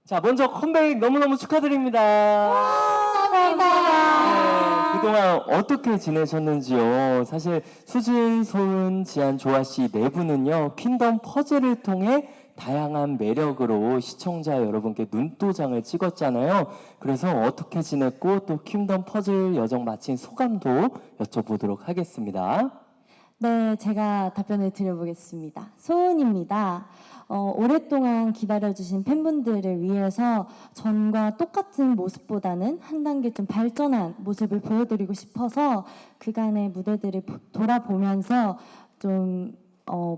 자, 먼저 컴백 너무너무 축하드립니다. 감사합니다. 네, 그동안 어떻게 지내셨는지요? 사실 수진, 소은, 지한, 조아 씨 네 분은요, 퀸덤 퍼즐을 통해 다양한 매력으로 시청자 여러분께 눈도장을 찍었잖아요. 그래서 어떻게 지냈고 또 퀸덤 퍼즐 여정 마친 소감도 여쭤보도록 하겠습니다. 네, 제가 답변을 드려보겠습니다. 소은입니다. 오랫동안 기다려주신 팬분들을 위해서 전과 똑같은 모습보다는 한 단계 좀 발전한 모습을 보여드리고 싶어서 그간의 무대들을 돌아보면서 좀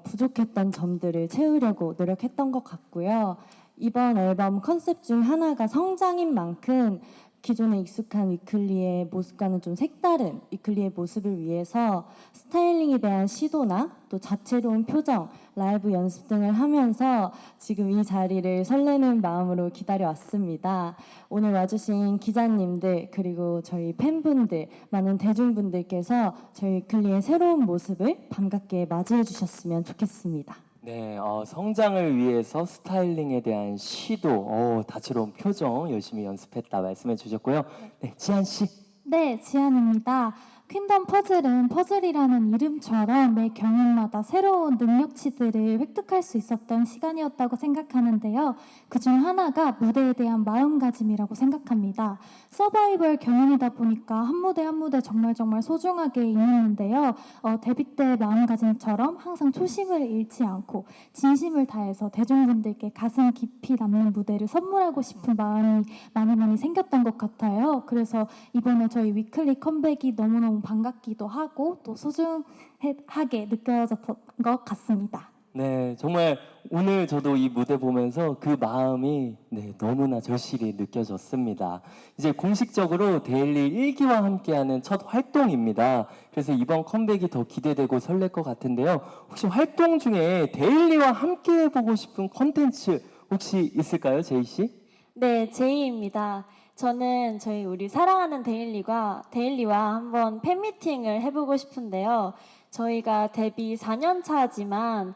부족했던 점들을 채우려고 노력했던 것 같고요. 이번 앨범 컨셉 중 하나가 성장인 만큼 기존에 익숙한 위클리의 모습과는 좀 색다른 위클리의 모습을 위해서 스타일링에 대한 시도나 또 자체로운 표정, 라이브 연습 등을 하면서 지금 이 자리를 설레는 마음으로 기다려왔습니다. 오늘 와주신 기자님들 그리고 저희 팬분들, 많은 대중분들께서 저희 위클리의 새로운 모습을 반갑게 맞이해 주셨으면 좋겠습니다. 네, 성장을 위해서 스타일링에 대한 시도, 다채로운 표정 열심히 연습했다 말씀해 주셨고요. 네, 지한 씨. 네, 지안입니다. 퀸덤 퍼즐은 퍼즐이라는 이름처럼 매 경연마다 새로운 능력치들을 획득할 수 있었던 시간이었다고 생각하는데요. 그중 하나가 무대에 대한 마음가짐이라고 생각합니다. 서바이벌 경연이다 보니까 한 무대 한 무대 정말 소중하게 임했는데요. 데뷔 때 마음가짐처럼 항상 초심을 잃지 않고 진심을 다해서 대중분들께 가슴 깊이 남는 무대를 선물하고 싶은 마음이 많이 생겼던 것 같아요. 그래서 이번에 저희 위클리 컴백이 너무너무 반갑기도 하고 또 소중하게 느껴졌던 것 같습니다. 네, 정말 오늘 저도 이 무대 보면서 그 마음이 너무나 절실히 느껴졌습니다. 이제 공식적으로 데일리 1기와 함께하는 첫 활동입니다. 그래서 이번 컴백이 더 기대되고 설렐 것 같은데요. 혹시 활동 중에 데일리와 함께 해보고 싶은 콘텐츠 혹시 있을까요, 제이 씨? 네, 제이입니다. 저는 우리 사랑하는 데일리와 한번 팬미팅을 해보고 싶은데요. 저희가 데뷔 4년 차지만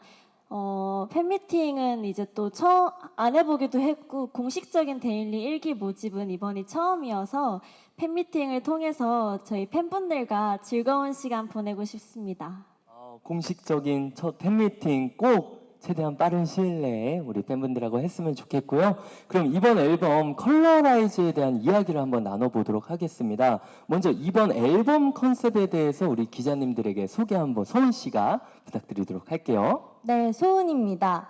팬미팅은 이제 또 처음 안 해보기도 했고 공식적인 데일리 1기 모집은 이번이 처음이어서 팬미팅을 통해서 저희 팬분들과 즐거운 시간 보내고 싶습니다. 공식적인 첫 팬미팅 꼭 최대한 빠른 시일 내에 우리 팬분들하고 했으면 좋겠고요. 그럼 이번 앨범 컬러라이즈에 대한 이야기를 한번 나눠보도록 하겠습니다. 먼저 이번 앨범 컨셉에 대해서 우리 기자님들에게 소개 한번 소은 씨가 부탁드리도록 할게요. 네, 소은입니다.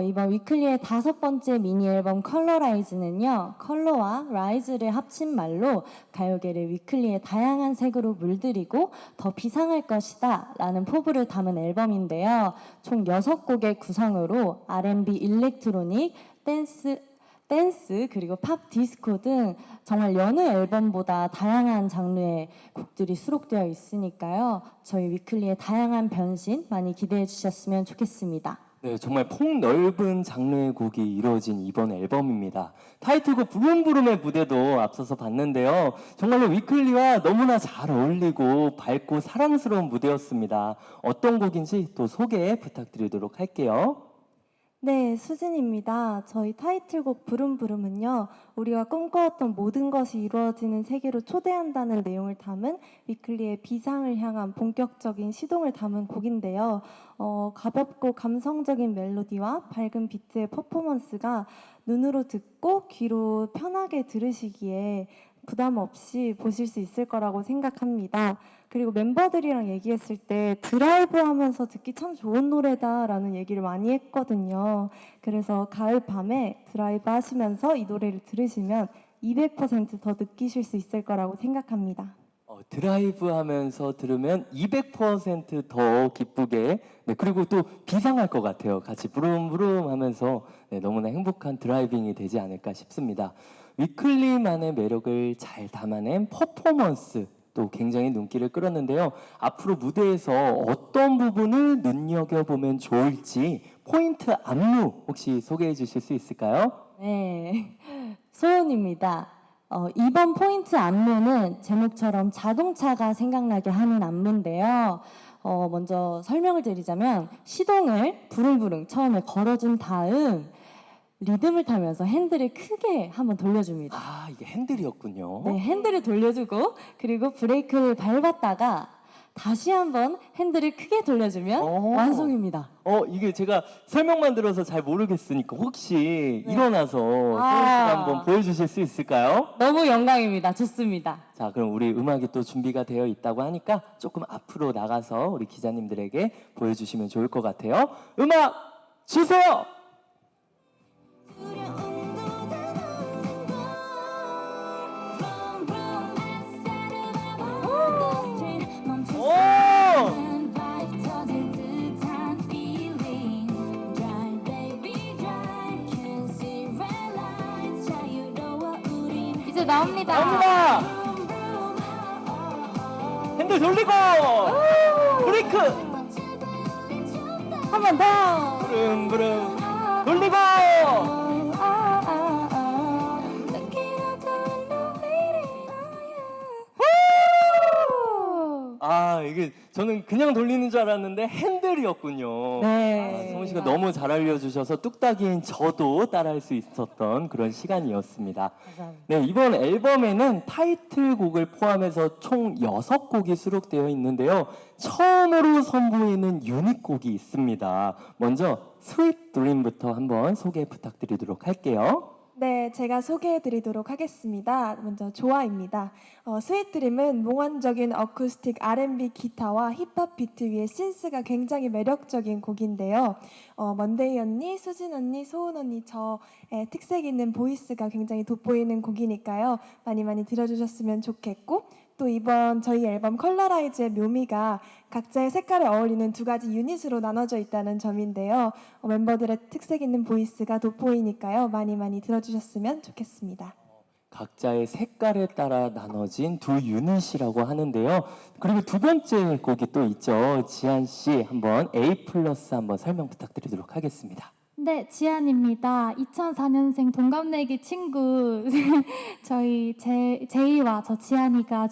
이번 위클리의 5번째 미니 앨범 컬러라이즈는요, 컬러와 라이즈를 합친 말로 가요계를 위클리의 다양한 색으로 물들이고 더 비상할 것이다 라는 포부를 담은 앨범인데요. 총 6곡의 구성으로 R&B, 일렉트로닉, 댄스 그리고 팝 디스코 등 정말 여느 앨범보다 다양한 장르의 곡들이 수록되어 있으니까요. 저희 위클리의 다양한 변신 많이 기대해 주셨으면 좋겠습니다. 네, 정말 폭넓은 장르의 곡이 이루어진 이번 앨범입니다. 타이틀곡 부름부름의 무대도 앞서서 봤는데요. 정말로 위클리와 너무나 잘 어울리고 밝고 사랑스러운 무대였습니다. 어떤 곡인지 또 소개 부탁드리도록 할게요. 네, 수진입니다. 저희 타이틀곡 부름부름은요, 우리가 꿈꿔왔던 모든 것이 이루어지는 세계로 초대한다는 내용을 담은 위클리의 비상을 향한 본격적인 시동을 담은 곡인데요. 가볍고 감성적인 멜로디와 밝은 비트의 퍼포먼스가 눈으로 듣고 귀로 편하게 들으시기에 부담 없이 보실 수 있을 거라고 생각합니다. 그리고 멤버들이랑 얘기했을 때 드라이브 하면서 듣기 참 좋은 노래다라는 얘기를 많이 했거든요. 그래서 가을 밤에 드라이브 하시면서 이 노래를 들으시면 200%더 느끼실 수 있을 거라고 생각합니다. 드라이브 하면서 들으면 200%더 기쁘게, 그리고 또 비상할 것 같아요. 같이 부름부름 하면서 너무나 행복한 드라이빙이 되지 않을까 싶습니다. 위클리만의 매력을 잘 담아낸 퍼포먼스 또 굉장히 눈길을 끌었는데요. 앞으로 무대에서 어떤 부분을 눈여겨보면 좋을지 포인트 안무 혹시 소개해 주실 수 있을까요? 네, 소은입니다. 이번 포인트 안무는 제목처럼 자동차가 생각나게 하는 안무인데요. 먼저 설명을 드리자면 시동을 부릉부릉 처음에 걸어준 다음 리듬을 타면서 핸들을 크게 한번 돌려줍니다. 아, 이게 핸들이었군요. 네, 핸들을 돌려주고 그리고 브레이크를 밟았다가 다시 한번 핸들을 크게 돌려주면 오. 완성입니다. 이게 제가 설명만 들어서 잘 모르겠으니까 혹시 네. 일어나서 소은 씨가 아. 한번 보여주실 수 있을까요? 너무 영광입니다. 좋습니다. 자, 그럼 우리 음악이 또 준비가 되어 있다고 하니까 조금 앞으로 나가서 우리 기자님들에게 보여주시면 좋을 것 같아요. 음악 주세요! 오! 이제 나옵니다. 나옵니다! 핸들 돌리고! 브레이크! 한 번 더. 부릉부릉 돌리고! 아, 이게 저는 그냥 돌리는 줄 알았는데 핸들이었군요. 네. 성훈 씨가 너무 잘 알려주셔서 뚝딱이인 저도 따라할 수 있었던 그런 시간이었습니다. 감사합니다. 네, 이번 앨범에는 타이틀곡을 포함해서 총 6곡이 수록되어 있는데요. 처음으로 선보이는 유닛곡이 있습니다. 먼저 스윗 드림부터 한번 소개 부탁드리도록 할게요. 네, 제가 소개해드리도록 하겠습니다. 먼저 조아입니다. 스윗 드림은 몽환적인 어쿠스틱 R&B 기타와 힙합 비트 위에 신스가 굉장히 매력적인 곡인데요. 먼데이 언니, 수진 언니, 소은 언니 저의 특색 있는 보이스가 굉장히 돋보이는 곡이니까요. 많이 많이 들어주셨으면 좋겠고 또 이번 저희 앨범 컬러라이즈의 묘미가 각자의 색깔에 어울리는 두 가지 유닛으로 나눠져 있다는 점인데요. 멤버들의 특색 있는 보이스가 돋보이니까요. 많이 많이 들어주셨으면 좋겠습니다. 각자의 색깔에 따라 나눠진 두 유닛이라고 하는데요. 그리고 두 번째 곡이 또 있죠. 지한 씨 한번 A 플러스 한번 설명 부탁드리도록 하겠습니다. 네, 지안입니다. 2004년생 동갑내기 친구 저희 제이와 저 지안이가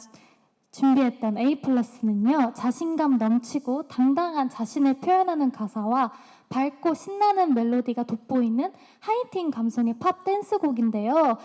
준비했던 A 플러스는요, 자신감 넘치고 당당한 자신을 표현하는 가사와 밝고 신나는 멜로디가 돋보이는 하이틴 감성의 팝 댄스 곡인데요.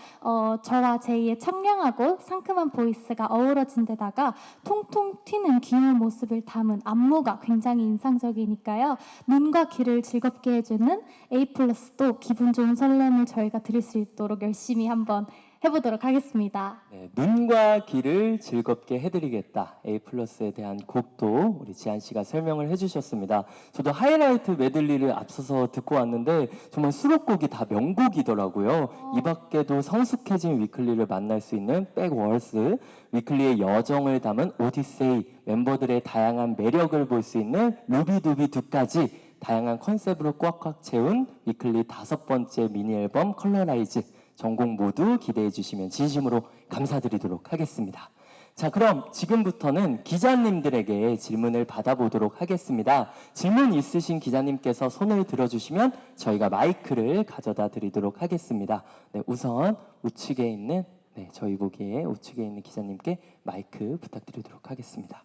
저와 제이의 청량하고 상큼한 보이스가 어우러진 데다가 통통 튀는 귀여운 모습을 담은 안무가 굉장히 인상적이니까요. 눈과 귀를 즐겁게 해주는 A 플러스도 기분 좋은 설렘을 저희가 드릴 수 있도록 열심히 한번 해보도록 하겠습니다. 네, 눈과 귀를 즐겁게 해드리겠다. A 플러스에 대한 곡도 우리 지한 씨가 설명을 해주셨습니다. 저도 하이라이트 메들리를 앞서서 듣고 왔는데 정말 수록곡이 다 명곡이더라고요. 이 밖에도 성숙해진 위클리를 만날 수 있는 백월스, 위클리의 여정을 담은 오디세이, 멤버들의 다양한 매력을 볼 수 있는 루비두비두까지 다양한 컨셉으로 꽉꽉 채운 위클리 5번째 미니 앨범 컬러라이즈, 전곡 모두 기대해 주시면 진심으로 감사드리도록 하겠습니다. 자, 그럼 지금부터는 기자님들에게 질문을 받아보도록 하겠습니다. 질문 있으신 기자님께서 손을 들어주시면 저희가 마이크를 가져다 드리도록 하겠습니다. 네, 우선 우측에 있는 저희 보기에 우측에 있는 기자님께 마이크 부탁드리도록 하겠습니다.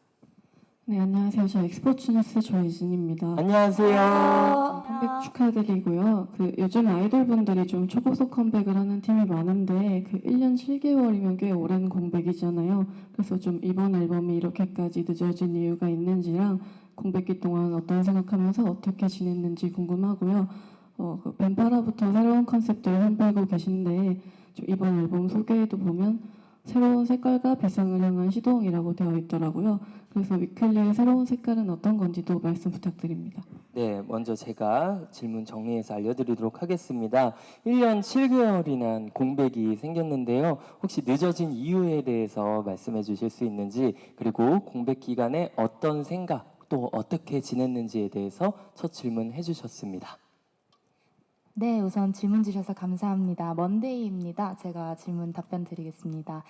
네, 안녕하세요. 저 엑스포츠 뉴스 조이진입니다. 안녕하세요. 컴백 축하드리고요. 요즘 아이돌분들이 좀 초고속 컴백을 하는 팀이 많은데 1년 7개월이면 꽤 오랜 공백이잖아요. 그래서 좀 이번 앨범이 이렇게까지 늦어진 이유가 있는지랑 공백기 동안 어떤 생각하면서 어떻게 지냈는지 궁금하고요. 뱀파라부터 새로운 컨셉들을 선보이고 계신데 좀 이번 앨범 소개에도 보면 새로운 색깔과 비상을 향한 시동이라고 되어 있더라고요. 그래서 위클리의 새로운 색깔은 어떤 건지도 말씀 부탁드립니다. 네, 먼저 제가 질문 정리해서 알려드리도록 하겠습니다. 1년 7개월이나 공백이 생겼는데요. 혹시 늦어진 이유에 대해서 말씀해 주실 수 있는지, 그리고 공백 기간에 어떤 생각, 또 어떻게 지냈는지에 대해서 첫 질문해 주셨습니다. 네, 우선 질문 주셔서 감사합니다. 먼데이입니다. 제가 질문 답변 드리겠습니다.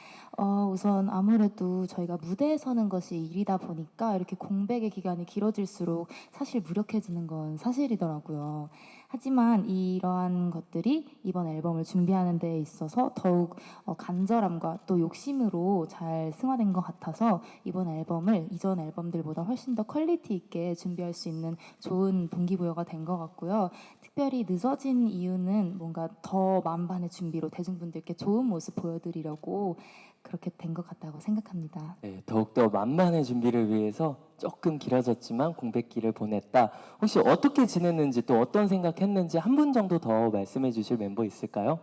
우선 아무래도 저희가 무대에 서는 것이 일이다 보니까 이렇게 공백의 기간이 길어질수록 사실 무력해지는 건 사실이더라고요. 하지만 이러한 것들이 이번 앨범을 준비하는 데 있어서 더욱 간절함과 또 욕심으로 잘 승화된 것 같아서 이번 앨범을 이전 앨범들보다 훨씬 더 퀄리티 있게 준비할 수 있는 좋은 동기부여가 된 것 같고요. 특별히 늦어진 이유는 뭔가 더 만반의 준비로 대중분들께 좋은 모습 보여드리려고 그렇게 된 것 같다고 생각합니다. 네, 더욱더 만만의 준비를 위해서 조금 길어졌지만 공백기를 보냈다. 혹시 어떻게 지냈는지 또 어떤 생각했는지 한 분 정도 더 말씀해 주실 멤버 있을까요?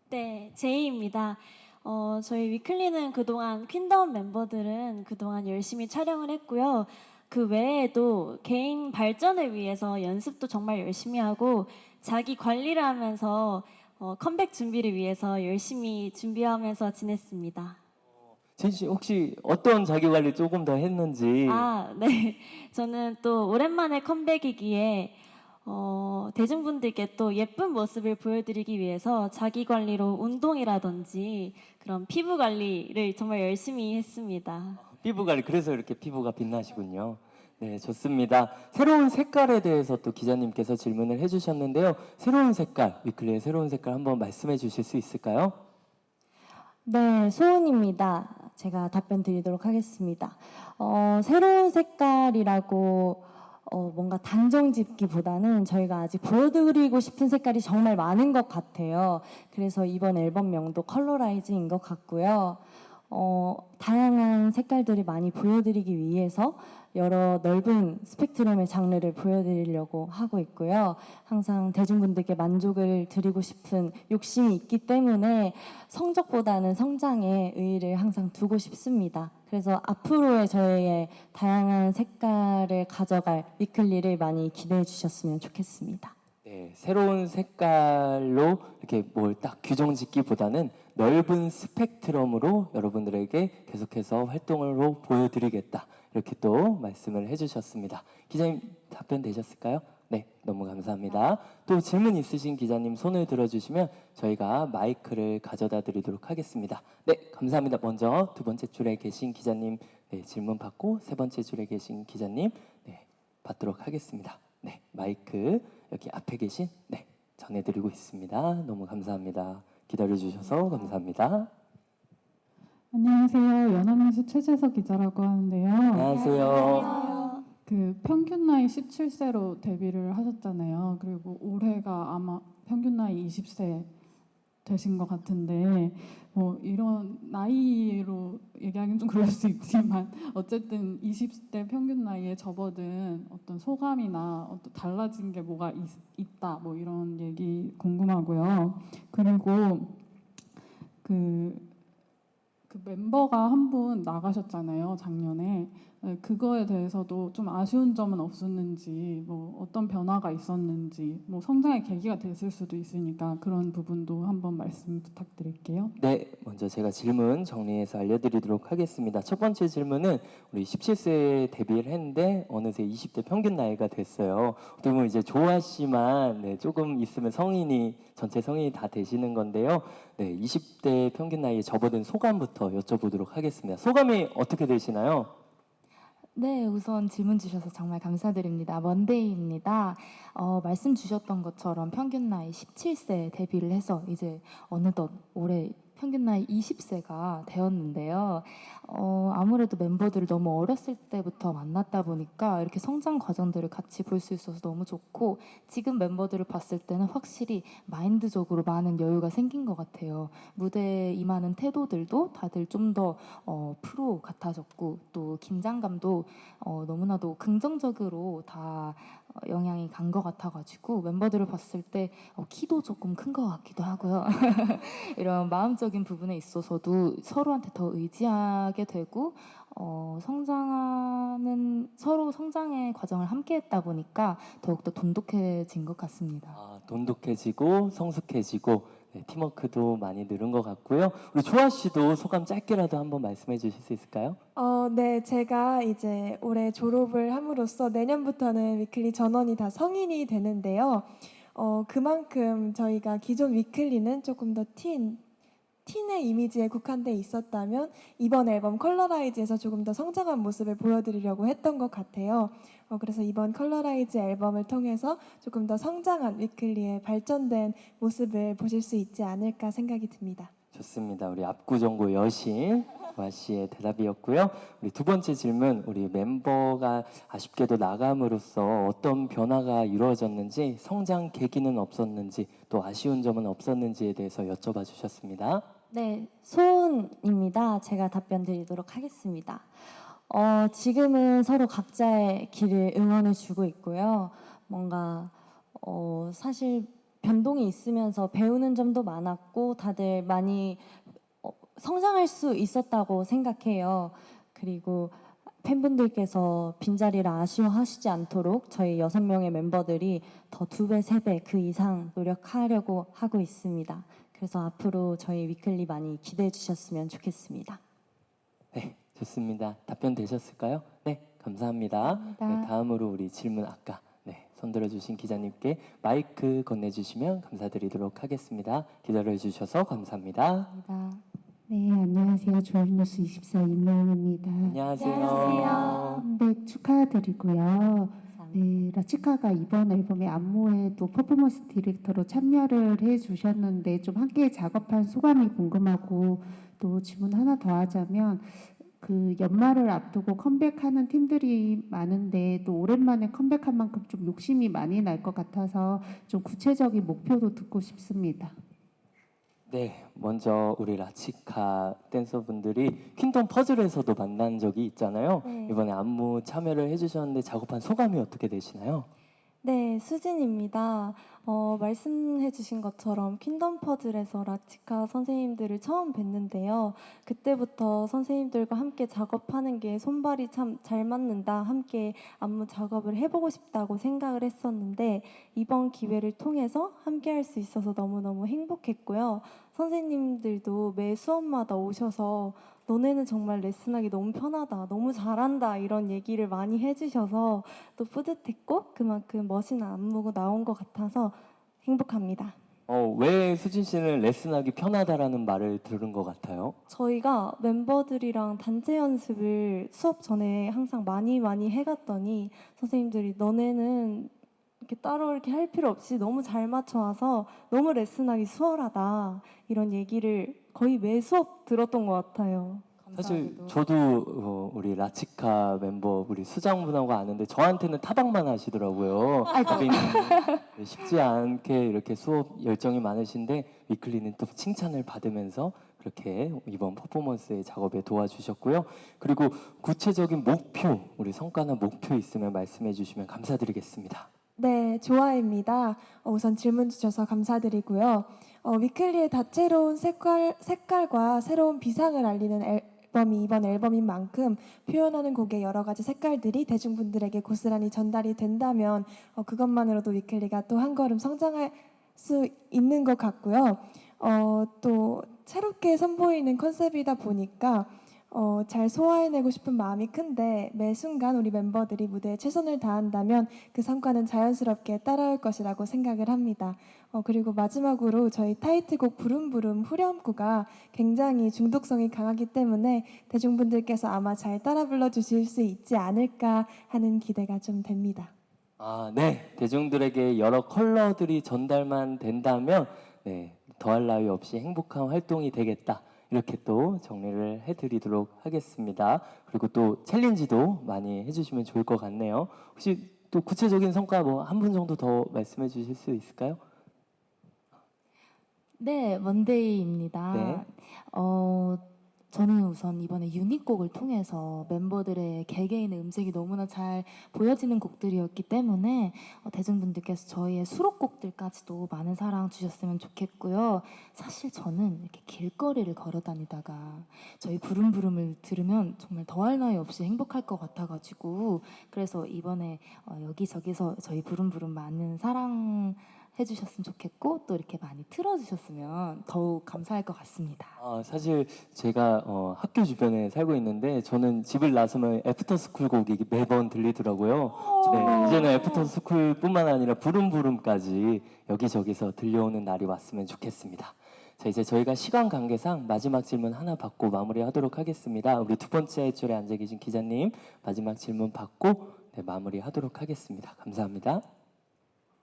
네, 제이입니다. 저희 위클리는 그동안 퀸덤 멤버들은 그동안 열심히 촬영을 했고요. 그 외에도 개인 발전을 위해서 연습도 정말 열심히 하고 자기 관리를 하면서 컴백 준비를 위해서 열심히 준비하면서 지냈습니다. 진 씨 혹시 어떤 자기 관리 조금 더 했는지. 아, 네. 저는 또 오랜만에 컴백이기에 대중분들께 또 예쁜 모습을 보여드리기 위해서 자기 관리로 운동이라든지 그런 피부 관리를 정말 열심히 했습니다. 피부 관리, 그래서 이렇게 피부가 빛나시군요. 네, 좋습니다. 새로운 색깔에 대해서 또 기자님께서 질문을 해주셨는데요. 새로운 색깔, 위클리의 새로운 색깔 한번 말씀해 주실 수 있을까요? 네, 소은입니다. 제가 답변 드리도록 하겠습니다. 새로운 색깔이라고 뭔가 단정 짓기보다는 저희가 아직 보여드리고 싶은 색깔이 정말 많은 것 같아요. 그래서 이번 앨범명도 컬러라이즈인 것 같고요. 다양한 색깔들을 많이 보여드리기 위해서 여러 넓은 스펙트럼의 장르를 보여드리려고 하고 있고요. 항상 대중분들께 만족을 드리고 싶은 욕심이 있기 때문에 성적보다는 성장에 의의를 항상 두고 싶습니다. 그래서 앞으로의 저희의 다양한 색깔을 가져갈 위클리를 많이 기대해 주셨으면 좋겠습니다. 네, 새로운 색깔로 이렇게 뭘 딱 규정 짓기보다는 넓은 스펙트럼으로 여러분들에게 계속해서 활동으로 보여드리겠다. 이렇게 또 말씀을 해주셨습니다. 기자님 답변 되셨을까요? 네, 너무 감사합니다. 또 질문 있으신 기자님 손을 들어주시면 저희가 마이크를 가져다 드리도록 하겠습니다. 네, 감사합니다. 먼저 두 번째 줄에 계신 기자님 질문 받고 세 번째 줄에 계신 기자님 받도록 하겠습니다. 네, 마이크 여기 앞에 계신 전해드리고 있습니다. 너무 감사합니다. 기다려주셔서 감사합니다. 안녕하세요. 연합뉴스 최재석 기자라고 하는데요. 안녕하세요. 그 평균 나이 17세로 데뷔를 하셨잖아요. 그리고 올해가 아마 평균 나이 20세 되신 것 같은데 뭐 이런 나이로 얘기하기는 좀 그럴 수 있지만 어쨌든 20대 평균 나이에 접어든 어떤 소감이나 어떤 달라진 게 뭐가 있다 뭐 이런 얘기 궁금하고요. 그리고 그 멤버가 한 분 나가셨잖아요, 작년에. 그거에 대해서도 좀 아쉬운 점은 없었는지, 뭐 어떤 변화가 있었는지, 뭐 성장의 계기가 됐을 수도 있으니까 그런 부분도 한번 말씀 부탁드릴게요. 네, 먼저 제가 질문 정리해서 알려드리도록 하겠습니다. 첫 번째 질문은 우리 17세에 데뷔를 했는데 어느새 20대 평균 나이가 됐어요. 어떻게 보면 이제 조아 씨만 조금 있으면 전체 성인이 다 되시는 건데요. 네, 20대 평균 나이에 접어든 소감부터 여쭤보도록 하겠습니다. 소감이 어떻게 되시나요? 네, 우선 질문 주셔서 정말 감사드립니다. 먼데이입니다. 말씀 주셨던 것처럼 평균 나이 17세 데뷔를 해서 이제 어느덧 올해 평균 나이 20세가 되었는데요. 아무래도 멤버들을 너무 어렸을 때부터 만났다 보니까 이렇게 성장 과정들을 같이 볼 수 있어서 너무 좋고 지금 멤버들을 봤을 때는 확실히 마인드적으로 많은 여유가 생긴 것 같아요. 무대에 임하는 태도들도 다들 좀 더 프로 같아졌고 또 긴장감도 너무나도 긍정적으로 다 영향이 간 것 같아가지고 멤버들을 봤을 때 키도 조금 큰 것 같기도 하고요. 이런 마음적인 부분에 있어서도 서로한테 더 의지하게 되고 서로 성장의 과정을 함께했다 보니까 더욱더 돈독해진 것 같습니다. 돈독해지고 성숙해지고 팀워크도 많이 늘은 것 같고요. 우리 조아 씨도 소감 짧게라도 한번 말씀해 주실 수 있을까요? 네, 제가 이제 올해 졸업을 함으로써 내년부터는 위클리 전원이 다 성인이 되는데요. 그만큼 저희가 기존 위클리는 조금 더 틴의 이미지에 국한돼 있었다면 이번 앨범 컬러라이즈에서 조금 더 성장한 모습을 보여드리려고 했던 것 같아요. 그래서 이번 컬러라이즈 앨범을 통해서 조금 더 성장한 위클리의 발전된 모습을 보실 수 있지 않을까 생각이 듭니다. 좋습니다. 우리 압구정고 여신 와 씨의 대답이었고요. 우리 두 번째 질문, 우리 멤버가 아쉽게도 나감으로써 어떤 변화가 이루어졌는지, 성장 계기는 없었는지, 또 아쉬운 점은 없었는지에 대해서 여쭤봐 주셨습니다. 네, 소은입니다. 제가 답변 드리도록 하겠습니다. 지금은 서로 각자의 길을 응원해 주고 있고요. 뭔가 사실 변동이 있으면서 배우는 점도 많았고 다들 많이 성장할 수 있었다고 생각해요. 그리고 팬분들께서 빈자리를 아쉬워하시지 않도록 저희 6명의 멤버들이 더 2배, 3배 그 이상 노력하려고 하고 있습니다. 그래서 앞으로 저희 위클리 많이 기대해 주셨으면 좋겠습니다. 네, 좋습니다. 답변 되셨을까요? 네, 감사합니다. 감사합니다. 네, 다음으로 우리 질문 아까 손들어 주신 기자님께 마이크 건네주시면 감사드리도록 하겠습니다. 기다려 주셔서 감사합니다. 감사합니다. 네, 안녕하세요. 조합뉴스 24 임명입니다. 안녕하세요. 네, 축하드리고요. 네, 라치카가 이번 앨범의 안무에 또 퍼포먼스 디렉터로 참여를 해주셨는데 좀 함께 작업한 소감이 궁금하고, 또 질문 하나 더 하자면 그 연말을 앞두고 컴백하는 팀들이 많은데 또 오랜만에 컴백한 만큼 좀 욕심이 많이 날 것 같아서 좀 구체적인 목표도 듣고 싶습니다. 네, 먼저 우리 라치카 댄서분들이 퀸덤 퍼즐에서도 만난 적이 있잖아요. 네. 이번에 안무 참여를 해주셨는데 작업한 소감이 어떻게 되시나요? 네, 수진입니다. 말씀해주신 것처럼 퀸덤 퍼즐에서 라치카 선생님들을 처음 뵀는데요. 그때부터 선생님들과 함께 작업하는 게 손발이 참 잘 맞는다, 함께 안무 작업을 해보고 싶다고 생각을 했었는데 이번 기회를 통해서 함께 할 수 있어서 너무너무 행복했고요. 선생님들도 매 수업마다 오셔서 너네는 정말 레슨하기 너무 편하다, 너무 잘한다 이런 얘기를 많이 해주셔서 또 뿌듯했고 그만큼 멋있는 안무가 나온 것 같아서 행복합니다. 왜 수진 씨는 레슨하기 편하다라는 말을 들은 것 같아요? 저희가 멤버들이랑 단체 연습을 수업 전에 항상 많이 해갔더니 선생님들이 너네는 이렇게 따로 이렇게 할 필요 없이 너무 잘 맞춰와서 너무 레슨하기 수월하다 이런 얘기를 거의 매 수업 들었던 것 같아요. 사실 감사하게도. 저도 우리 라치카 멤버 우리 수장분하고 아는데 저한테는 타박만 하시더라고요. 하긴 쉽지 않게 이렇게 수업 열정이 많으신데 위클리는 또 칭찬을 받으면서 그렇게 이번 퍼포먼스의 작업에 도와주셨고요. 그리고 구체적인 목표, 우리 성과나 목표 있으면 말씀해 주시면 감사드리겠습니다. 네, 좋아입니다. 우선 질문 주셔서 감사드리고요. 위클리의 다채로운 색깔과 새로운 비상을 알리는 앨범이 이번 앨범인 만큼 표현하는 곡의 여러 가지 색깔들이 대중분들에게 고스란히 전달이 된다면 그것만으로도 위클리가 또 한 걸음 성장할 수 있는 것 같고요. 또 새롭게 선보이는 컨셉이다 보니까 잘 소화해내고 싶은 마음이 큰데 매 순간 우리 멤버들이 무대에 최선을 다한다면 그 성과는 자연스럽게 따라올 것이라고 생각을 합니다. 그리고 마지막으로 저희 타이틀곡 부름부름 후렴구가 굉장히 중독성이 강하기 때문에 대중분들께서 아마 잘 따라 불러주실 수 있지 않을까 하는 기대가 좀 됩니다. 네. 대중들에게 여러 컬러들이 전달만 된다면 더할 나위 없이 행복한 활동이 되겠다. 이렇게 또 정리를 해드리도록 하겠습니다. 그리고 또 챌린지도 많이 해주시면 좋을 것 같네요. 혹시 또 구체적인 성과 한 분 정도 더 말씀해 주실 수 있을까요? 네, 먼데이입니다. 네. 저는 우선 이번에 유닛곡을 통해서 멤버들의 개개인의 음색이 너무나 잘 보여지는 곡들이었기 때문에 대중분들께서 저희의 수록곡들까지도 많은 사랑 주셨으면 좋겠고요. 사실 저는 이렇게 길거리를 걸어 다니다가 저희 부름부름을 들으면 정말 더할 나위 없이 행복할 것 같아가지고 그래서 이번에 여기저기서 저희 부름부름 많은 사랑 해주셨으면 좋겠고 또 이렇게 많이 틀어주셨으면 더욱 감사할 것 같습니다. 사실 제가 학교 주변에 살고 있는데 저는 집을 나서면 애프터스쿨 곡이 매번 들리더라고요. 네, 이제는 애프터스쿨뿐만 아니라 부름부름까지 여기저기서 들려오는 날이 왔으면 좋겠습니다. 자, 이제 저희가 시간 관계상 마지막 질문 하나 받고 마무리하도록 하겠습니다. 우리 두 번째 줄에 앉아 계신 기자님 마지막 질문 받고 마무리하도록 하겠습니다. 감사합니다.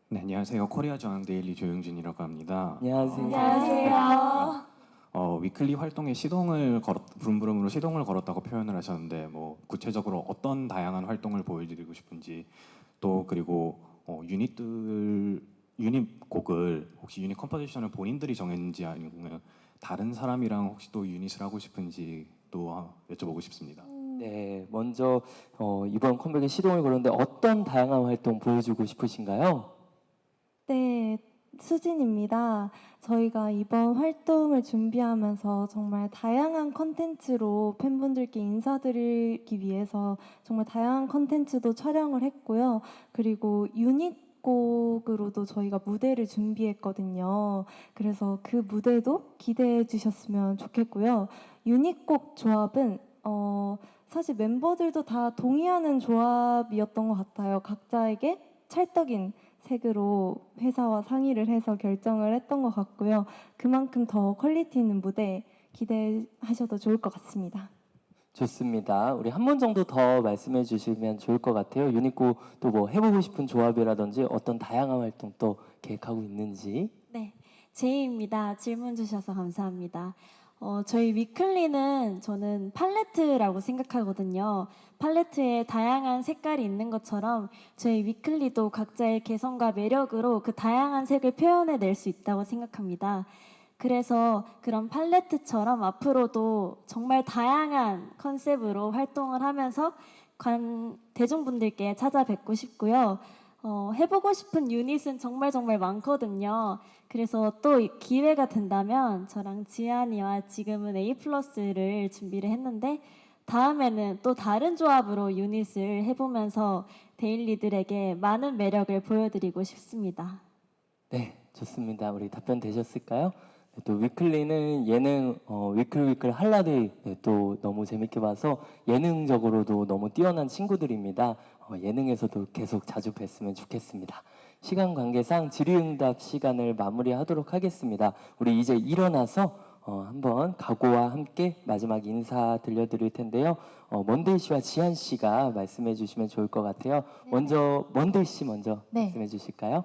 네, 안녕하세요. 코리아 저항데일리 조용준이라고 합니다. 안녕하세요. 안녕하세요. 위클리 활동에 부름부름으로 시동을 걸었다고 표현을 하셨는데 뭐 구체적으로 어떤 다양한 활동을 보여드리고 싶은지 또 그리고 유닛 곡을 혹시 유닛 컴포지션을 본인들이 정했는지 아니면 다른 사람이랑 혹시 또 유닛을 하고 싶은지 또 여쭤보고 싶습니다. 네, 먼저 이번 컴백에 시동을 걸었는데 어떤 다양한 활동 보여주고 싶으신가요? 네, 수진입니다. 저희가 이번 활동을 준비하면서 정말 다양한 컨텐츠로 팬분들께 인사드리기 위해서 정말 다양한 컨텐츠도 촬영을 했고요. 그리고 유닛 곡으로도 저희가 무대를 준비했거든요. 그래서 그 무대도 기대해 주셨으면 좋겠고요. 유닛곡 조합은 사실 멤버들도 다 동의하는 조합이었던 것 같아요. 각자에게 찰떡인 색으로 회사와 상의를 해서 결정을 했던 것 같고요. 그만큼 더 퀄리티 있는 무대 기대하셔도 좋을 것 같습니다. 좋습니다. 우리 한 번 정도 더 말씀해 주시면 좋을 것 같아요. 유닛고 또 뭐 해보고 싶은 조합이라든지 어떤 다양한 활동 또 계획하고 있는지. 네, 제이입니다. 질문 주셔서 감사합니다. 저희 위클리는 저는 팔레트라고 생각하거든요. 팔레트에 다양한 색깔이 있는 것처럼 저희 위클리도 각자의 개성과 매력으로 그 다양한 색을 표현해낼 수 있다고 생각합니다. 그래서 그런 팔레트처럼 앞으로도 정말 다양한 컨셉으로 활동을 하면서 대중분들께 찾아뵙고 싶고요. 해보고 싶은 유닛은 정말 많거든요. 그래서 또 기회가 된다면 저랑 지안이와 지금은 A+를 준비를 했는데 다음에는 또 다른 조합으로 유닛을 해보면서 데일리들에게 많은 매력을 보여드리고 싶습니다. 네, 좋습니다. 우리 답변 되셨을까요? 또 위클리는 예능 위클 한라데이 또 너무 재밌게 봐서 예능적으로도 너무 뛰어난 친구들입니다. 예능에서도 계속 자주 뵀으면 좋겠습니다. 시간 관계상 질의응답 시간을 마무리하도록 하겠습니다. 우리 이제 일어나서 한번 각오와 함께 마지막 인사 들려드릴 텐데요. 먼데이 씨와 지한 씨가 말씀해 주시면 좋을 것 같아요. 먼저 먼데이 씨 먼저 말씀해 주실까요?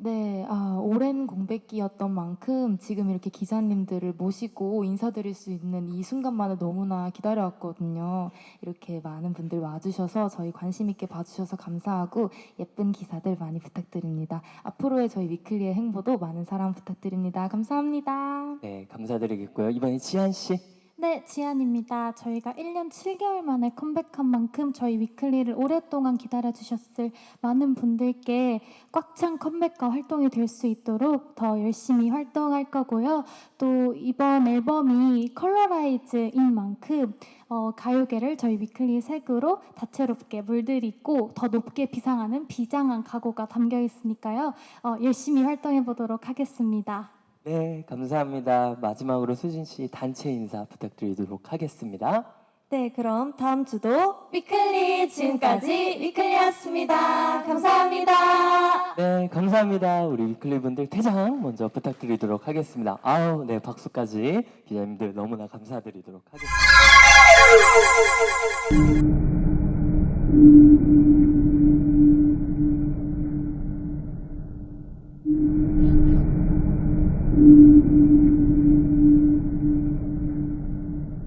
네, 오랜 공백기였던 만큼 지금 이렇게 기자님들을 모시고 인사드릴 수 있는 이 순간만을 너무나 기다려왔거든요. 이렇게 많은 분들 와주셔서 저희 관심 있게 봐주셔서 감사하고 예쁜 기사들 많이 부탁드립니다. 앞으로의 저희 위클리의 행보도 많은 사랑 부탁드립니다. 감사합니다. 네, 감사드리겠고요. 이번에 지한 씨. 네, 지안입니다. 저희가 1년 7개월 만에 컴백한 만큼 저희 위클리를 오랫동안 기다려주셨을 많은 분들께 꽉 찬 컴백과 활동이 될 수 있도록 더 열심히 활동할 거고요. 또 이번 앨범이 컬러라이즈인 만큼 가요계를 저희 위클리 색으로 다채롭게 물들이고 더 높게 비상하는 비장한 각오가 담겨 있으니까요. 열심히 활동해 보도록 하겠습니다. 네, 감사합니다. 마지막으로 수진 씨 단체 인사 부탁드리도록 하겠습니다. 네, 그럼 다음 주도 위클리 지금까지 위클리였습니다. 감사합니다. 네, 감사합니다. 우리 위클리 분들 퇴장 먼저 부탁드리도록 하겠습니다. 아우, 네, 박수까지 기자님들 너무나 감사드리도록 하겠습니다.